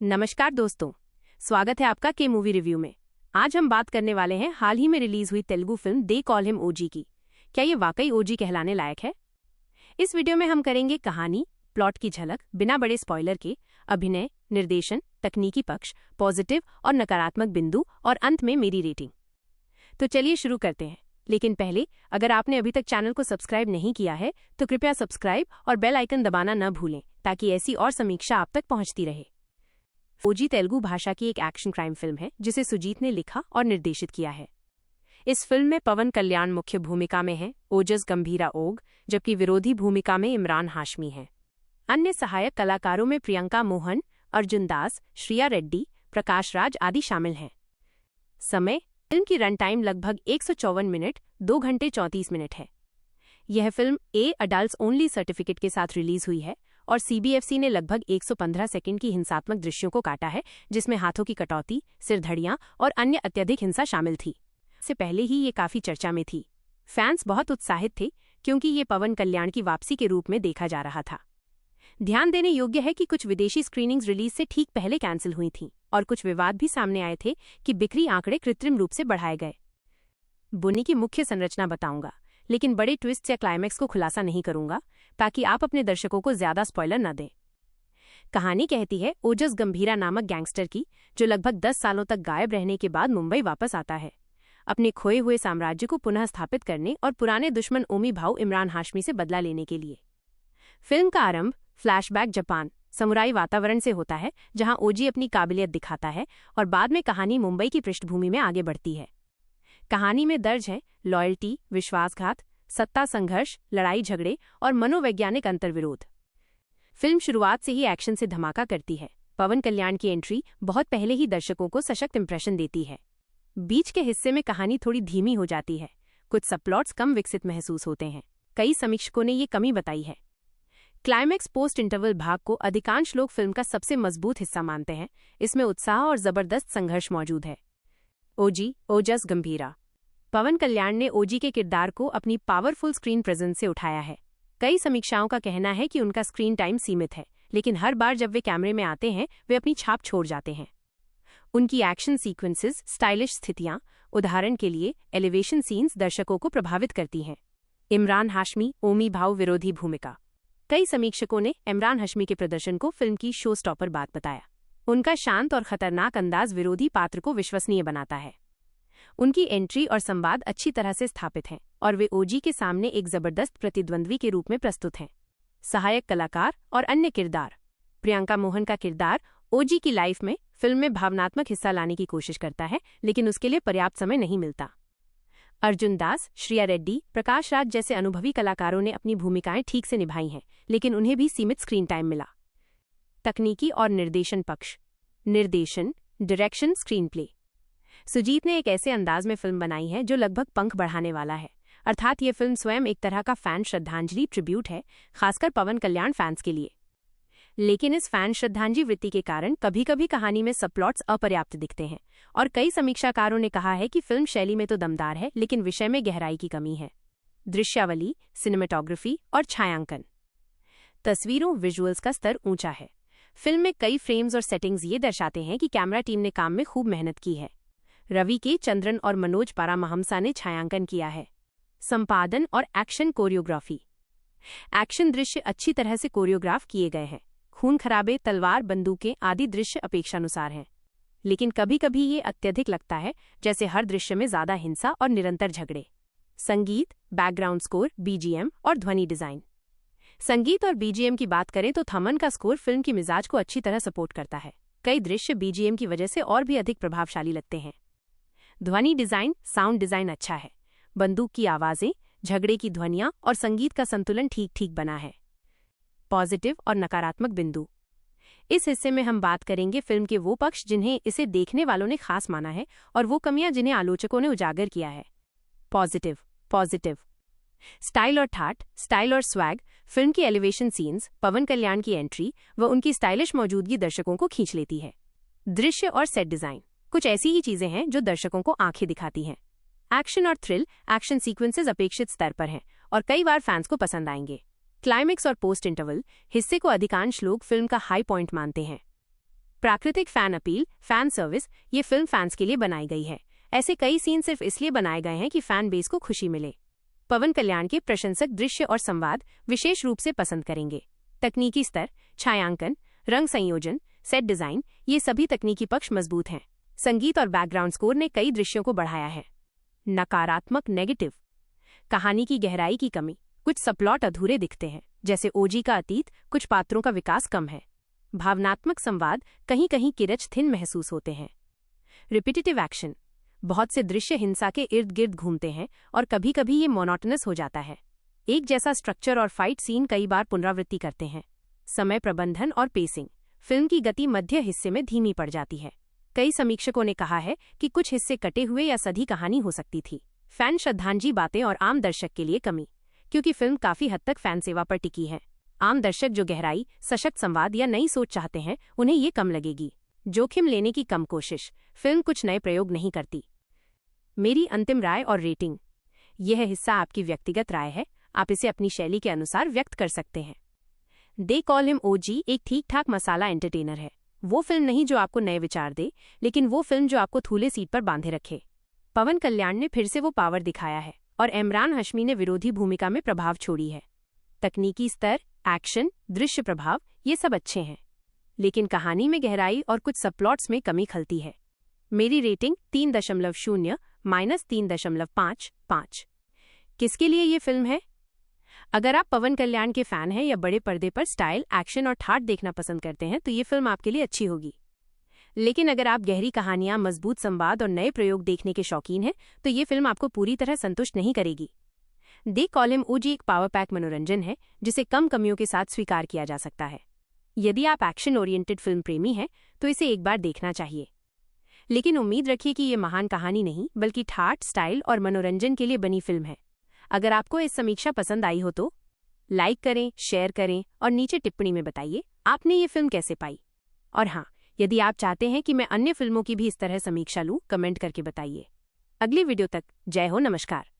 नमस्कार दोस्तों, स्वागत है आपका के मूवी रिव्यू में। आज हम बात करने वाले हैं हाल ही में रिलीज हुई Telugu film they call him OG की। क्या ये वाकई ओजी कहलाने लायक है? इस वीडियो में हम करेंगे कहानी, प्लॉट की झलक बिना बड़े स्पॉइलर के, अभिनय, निर्देशन, तकनीकी पक्ष, पॉजिटिव और नकारात्मक बिंदु और अंत में मेरी रेटिंग। तो चलिए शुरू करते हैं। लेकिन पहले, अगर आपने अभी तक चैनल को सब्सक्राइब नहीं किया है तो कृपया सब्सक्राइब और बेल आइकन दबाना न भूलें ताकि ऐसी और समीक्षा आप तक पहुंचती रहे। ओजी तेलुगु भाषा की एक एक्शन क्राइम फिल्म है जिसे सुजीत ने लिखा और निर्देशित किया है। इस फिल्म में पवन कल्याण मुख्य भूमिका में है, ओजस गंभीरा ओग, जबकि विरोधी भूमिका में इमरान हाशमी है। अन्य सहायक कलाकारों में प्रियंका मोहन, अर्जुन दास, श्रिया रेड्डी, प्रकाश राज आदि शामिल हैं। समय: फिल्म की रन टाइम लगभग 154 मिनट 2 घंटे 34 मिनट है। यह फिल्म ए अडल्ट्स ओनली सर्टिफिकेट के साथ रिलीज हुई है और सीबीएफसी ने लगभग 115 सेकंड की हिंसात्मक दृश्यों को काटा है, जिसमें हाथों की कटौती, सिरधड़ियां और अन्य अत्यधिक हिंसा शामिल थी। इससे पहले ही ये काफी चर्चा में थी। फैंस बहुत उत्साहित थे क्योंकि ये पवन कल्याण की वापसी के रूप में देखा जा रहा था। ध्यान देने योग्य है कि कुछ विदेशी स्क्रीनिंग्स रिलीज से ठीक पहले कैंसिल हुई थीं और कुछ विवाद भी सामने आए थे कि बिक्री आंकड़े कृत्रिम रूप से बढ़ाए गए। बुनी की मुख्य संरचना बताऊंगा, लेकिन बड़े ट्विस्ट या क्लाइमैक्स को खुलासा नहीं करूंगा ताकि आप अपने दर्शकों को ज्यादा स्पॉइलर न दें। कहानी कहती है ओजस गंभीरा नामक गैंगस्टर की, जो लगभग 10 सालों तक गायब रहने के बाद मुंबई वापस आता है अपने खोए हुए साम्राज्य को पुनः स्थापित करने और पुराने दुश्मन ओमी भाऊ इमरान हाशमी से बदला लेने के लिए। फिल्म का आरंभ फ्लैशबैक जापान समुराई वातावरण से होता है, जहां ओजी अपनी काबिलियत दिखाता है और बाद में कहानी मुंबई की पृष्ठभूमि में आगे बढ़ती है। कहानी में दर्ज है लॉयल्टी, विश्वासघात, सत्ता संघर्ष, लड़ाई झगड़े और मनोवैज्ञानिक अंतर्विरोध। फिल्म शुरुआत से ही एक्शन से धमाका करती है। पवन कल्याण की एंट्री बहुत पहले ही दर्शकों को सशक्त इंप्रेशन देती है। बीच के हिस्से में कहानी थोड़ी धीमी हो जाती है, कुछ सबप्लॉट्स कम विकसित महसूस होते हैं। कई समीक्षकों ने ये कमी बताई है। क्लाइमैक्स पोस्ट इंटरवल भाग को अधिकांश लोग फिल्म का सबसे मजबूत हिस्सा मानते हैं। इसमें उत्साह और जबरदस्त संघर्ष मौजूद है। ओजी ओजस गंभीरा। पवन कल्याण ने ओजी के किरदार को अपनी पावरफुल स्क्रीन प्रेजेंस से उठाया है। कई समीक्षाओं का कहना है कि उनका स्क्रीन टाइम सीमित है, लेकिन हर बार जब वे कैमरे में आते हैं वे अपनी छाप छोड़ जाते हैं। उनकी एक्शन सीक्वेंसेस, स्टाइलिश स्थितियां, उदाहरण के लिए एलिवेशन सीन्स, दर्शकों को प्रभावित करती हैं। इमरान हाशमी, ओमी भाऊ विरोधी भूमिका। कई समीक्षकों ने इमरान हाशमी के प्रदर्शन को फिल्म की शो स्टॉपर बात बताया। उनका शांत और खतरनाक अंदाज विरोधी पात्र को विश्वसनीय बनाता है। उनकी एंट्री और संवाद अच्छी तरह से स्थापित हैं और वे ओजी के सामने एक जबरदस्त प्रतिद्वंद्वी के रूप में प्रस्तुत हैं। सहायक कलाकार और अन्य किरदार। प्रियंका मोहन का किरदार ओजी की लाइफ में फिल्म में भावनात्मक हिस्सा लाने की कोशिश करता है, लेकिन उसके लिए पर्याप्त समय नहीं मिलता। अर्जुन दास, श्रिया रेड्डी, प्रकाश राज जैसे अनुभवी कलाकारों ने अपनी भूमिकाएं ठीक से निभाई हैं, लेकिन उन्हें भी सीमित स्क्रीन टाइम मिला। तकनीकी और निर्देशन पक्ष। निर्देशन, डायरेक्शन, स्क्रीन प्ले। सुजीत ने एक ऐसे अंदाज में फिल्म बनाई है जो लगभग पंख बढ़ाने वाला है। अर्थात ये फिल्म स्वयं एक तरह का फैन श्रद्धांजलि ट्रिब्यूट है, खासकर पवन कल्याण फैंस के लिए। लेकिन इस फैन श्रद्धांजलि वृत्ति के कारण कभी कभी कहानी में सबप्लॉट्स अपर्याप्त दिखते हैं और कई समीक्षाकारों ने कहा है कि फिल्म शैली में तो दमदार है, लेकिन विषय में गहराई की कमी है। दृश्यावली, सिनेमेटोग्राफी और छायांकन। तस्वीरों, विजुअल्स का स्तर ऊंचा है। फिल्म में कई फ्रेम्स और सेटिंग्स ये दर्शाते हैं कि कैमरा टीम ने काम में खूब मेहनत की है। रवि के चंद्रन और मनोज पारामहंसा ने छायांकन किया है। संपादन और एक्शन कोरियोग्राफी। एक्शन दृश्य अच्छी तरह से कोरियोग्राफ किए गए हैं। खून खराबे, तलवार, बंदूकें आदि दृश्य अपेक्षानुसार हैं, लेकिन कभी कभी ये अत्यधिक लगता है, जैसे हर दृश्य में ज्यादा हिंसा और निरंतर झगड़े। संगीत, बैकग्राउंड स्कोर, बीजीएम और ध्वनि डिजाइन। संगीत और बीजीएम की बात करें तो थमन का स्कोर फिल्म की मिजाज को अच्छी तरह सपोर्ट करता है। कई दृश्य बीजीएम की वजह से और भी अधिक प्रभावशाली लगते हैं। ध्वनि डिजाइन, साउंड डिजाइन अच्छा है। बंदूक की आवाजें, झगड़े की ध्वनियां और संगीत का संतुलन ठीक ठीक बना है। पॉजिटिव और नकारात्मक बिंदु। इस हिस्से में हम बात करेंगे फिल्म के वो पक्ष जिन्हें इसे देखने वालों ने खास माना है और वो कमियां जिन्हें आलोचकों ने उजागर किया है। पॉजिटिव स्टाइल और ठाट, स्टाइल और स्वैग। फिल्म की एलिवेशन सीन्स, पवन कल्याण की एंट्री व उनकी स्टाइलिश मौजूदगी दर्शकों को खींच लेती है। दृश्य और सेट डिजाइन, कुछ ऐसी ही चीजें हैं जो दर्शकों को आंखें दिखाती हैं। एक्शन और थ्रिल, एक्शन सीक्वेंसेस अपेक्षित स्तर पर हैं और कई बार फैंस को पसंद आएंगे। क्लाइमैक्स और पोस्ट इंटरवल हिस्से को अधिकांश लोग फिल्म का हाई पॉइंट मानते हैं। प्राकृतिक फैन अपील, फैन सर्विस, ये फिल्म फैंस के लिए बनाई गई है। ऐसे कई सीन सिर्फ इसलिए बनाए गए हैं कि फैन बेस को खुशी मिले। पवन कल्याण के प्रशंसक दृश्य और संवाद विशेष रूप से पसंद करेंगे। तकनीकी स्तर, छायांकन, रंग संयोजन, सेट डिजाइन, ये सभी तकनीकी पक्ष मजबूत हैं। संगीत और बैकग्राउंड स्कोर ने कई दृश्यों को बढ़ाया है। नकारात्मक नेगेटिव, कहानी की गहराई की कमी, कुछ सबप्लॉट अधूरे दिखते हैं, जैसे ओजी का अतीत, कुछ पात्रों का विकास कम है। भावनात्मक संवाद, कहीं कहीं किरच थिन महसूस होते हैं। रिपीटेटिव एक्शन, बहुत से दृश्य हिंसा के इर्द गिर्द घूमते हैं और कभी कभी ये मोनोटोनस हो जाता है। एक जैसा स्ट्रक्चर और फाइट सीन कई बार पुनरावृत्ति करते हैं। समय प्रबंधन और पेसिंग, फिल्म की गति मध्य हिस्से में धीमी पड़ जाती है। कई समीक्षकों ने कहा है कि कुछ हिस्से कटे हुए या सधी कहानी हो सकती थी। फैन श्रद्धांजलि बातें और आम दर्शक के लिए कमी, क्योंकि फिल्म काफी हद तक फैन सेवा पर टिकी है। आम दर्शक जो गहराई, सशक्त संवाद या नई सोच चाहते हैं, उन्हें ये कम लगेगी। जोखिम लेने की कम कोशिश, फिल्म कुछ नए प्रयोग नहीं करती। मेरी अंतिम राय और रेटिंग, यह हिस्सा आपकी व्यक्तिगत राय है, आप इसे अपनी शैली के अनुसार व्यक्त कर सकते हैं। दे कॉल हिम ओजी एक ठीक ठाक मसाला एंटरटेनर है। वो फिल्म नहीं जो आपको नए विचार दे, लेकिन वो फिल्म जो आपको थूले सीट पर बांधे रखे। पवन कल्याण ने फिर से वो पावर दिखाया है और इमरान हाशमी ने विरोधी भूमिका में प्रभाव छोड़ी है। तकनीकी स्तर, एक्शन, दृश्य प्रभाव, ये सब अच्छे हैं, लेकिन कहानी में गहराई और कुछ सबप्लॉट्स में कमी खलती है। मेरी रेटिंग 3.0-3.55। किसके लिए ये फिल्म है? अगर आप पवन कल्याण के फैन हैं या बड़े पर्दे पर स्टाइल, एक्शन और ठाठ देखना पसंद करते हैं तो ये फिल्म आपके लिए अच्छी होगी। लेकिन अगर आप गहरी कहानियां, मजबूत संवाद और नए प्रयोग देखने के शौकीन हैं तो ये फिल्म आपको पूरी तरह संतुष्ट नहीं करेगी। दे कॉल हिम ओजी एक पावर पैक मनोरंजन है जिसे कम कमियों के साथ स्वीकार किया जा सकता है। यदि आप एक्शन ओरिएंटेड फिल्म प्रेमी हैं तो इसे एक बार देखना चाहिए, लेकिन उम्मीद रखिए कि ये महान कहानी नहीं बल्कि ठाठ, स्टाइल और मनोरंजन के लिए बनी फिल्म है। अगर आपको इस समीक्षा पसंद आई हो तो लाइक करें, शेयर करें और नीचे टिप्पणी में बताइए आपने ये फिल्म कैसे पाई। और हाँ, यदि आप चाहते हैं कि मैं अन्य फिल्मों की भी इस तरह समीक्षा लूं, कमेंट करके बताइए। अगली वीडियो तक जय हो, नमस्कार।